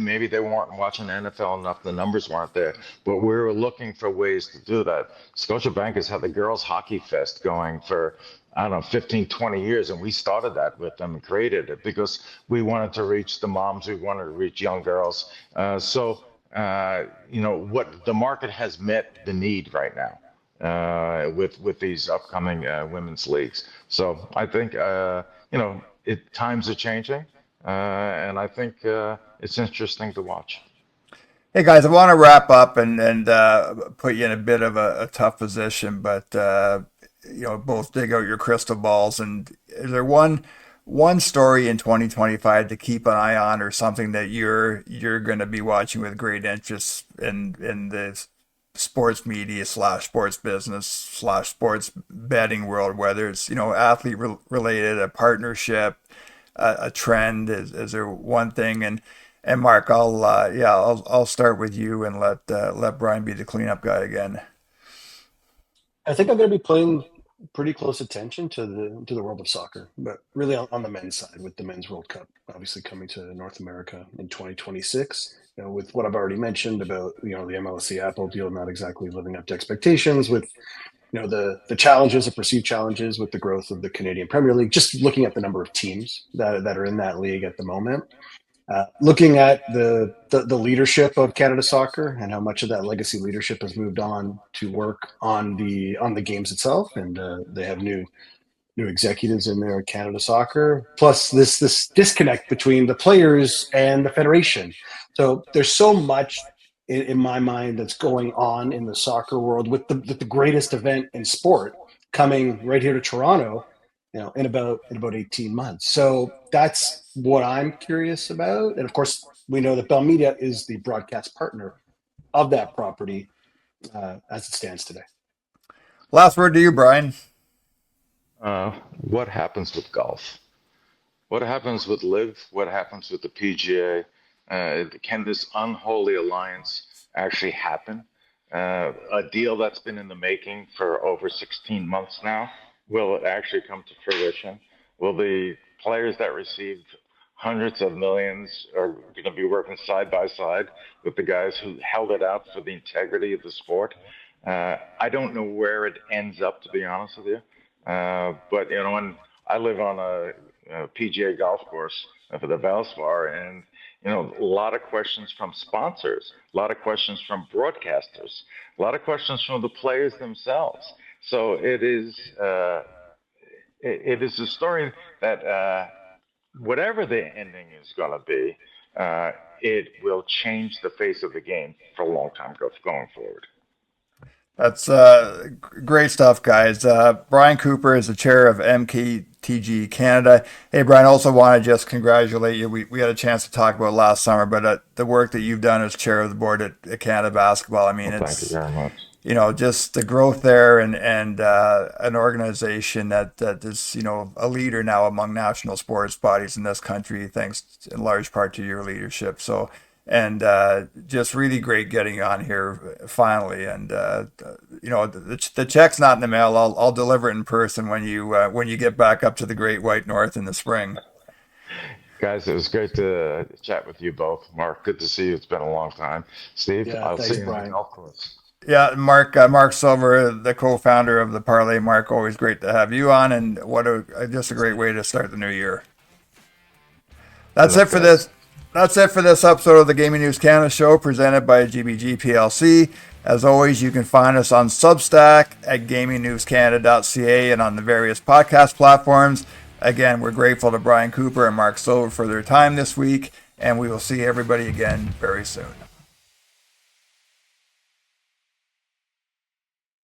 maybe they weren't watching NFL enough. The numbers weren't there. But we were looking for ways to do that. Scotiabank has had the girls hockey fest going for, I don't know, 15, 20 years, and we started that with them and created it because we wanted to reach the moms, we wanted to reach young girls. What the market has met the need right now with these upcoming women's leagues. So I think times are changing, and I think it's interesting to watch. Hey guys, I want to wrap up and put you in a bit of a tough position, but both dig out your crystal balls. And is there one story in 2025 to keep an eye on, or something that you're going to be watching with great interest in the sports media slash sports business slash sports betting world, whether it's athlete related, a partnership, a trend? Is there one thing? And Mark, I'll start with you and let Brian be the cleanup guy again. I think I'm going to be paying pretty close attention to the world of soccer, but really on the men's side with the Men's World Cup, obviously coming to North America in 2026. With what I've already mentioned about the MLSE Apple deal not exactly living up to expectations, with the challenges, the perceived challenges with the growth of the Canadian Premier League. Just looking at the number of teams that are in that league at the moment. Looking at the leadership of Canada Soccer and how much of that legacy leadership has moved on to work on the games itself, and they have new executives in there at Canada Soccer. Plus this disconnect between the players and the federation. So there's so much in my mind that's going on in the soccer world with the greatest event in sport coming right here to Toronto, in about 18 months. So that's what I'm curious about. And of course, we know that Bell Media is the broadcast partner of that property as it stands today. Last word to you, Brian. What happens with golf? What happens with Live? What happens with the PGA? Can this unholy alliance actually happen? A deal that's been in the making for over 16 months now, will it actually come to fruition? Will the players that received hundreds of millions are going to be working side by side with the guys who held it out for the integrity of the sport? I don't know where it ends up, to be honest with you. But and I live on a PGA golf course for the Valspar, and a lot of questions from sponsors, a lot of questions from broadcasters, a lot of questions from the players themselves. So it is a story that whatever the ending is going to be, it will change the face of the game for a long time going forward. That's great stuff, guys. Brian Cooper is the chair of MKTG Canada. Hey, Brian, also want to just congratulate you. We had a chance to talk about it last summer, but the work that you've done as chair of the board at Canada Basketball, I mean, Well, thank you very much. Just the growth there and an organization that is, a leader now among national sports bodies in this country, thanks in large part to your leadership. So, and just really great getting on here finally. And the check's not in the mail. I'll deliver it in person when you get back up to the Great White North in the spring. Guys, it was great to chat with you both. Mark, good to see you. It's been a long time. Steve, Yeah, I'll thanks, see you on Brian. the golf course. Yeah, Mark Silver, the co-founder of the Pelley. Mark, always great to have you on, and just a great way to start the new year. That's it for this episode of the Gaming News Canada show presented by GBG PLC. As always, you can find us on Substack at gamingnewscanada.ca and on the various podcast platforms. Again, we're grateful to Brian Cooper and Mark Silver for their time this week, and we will see everybody again very soon.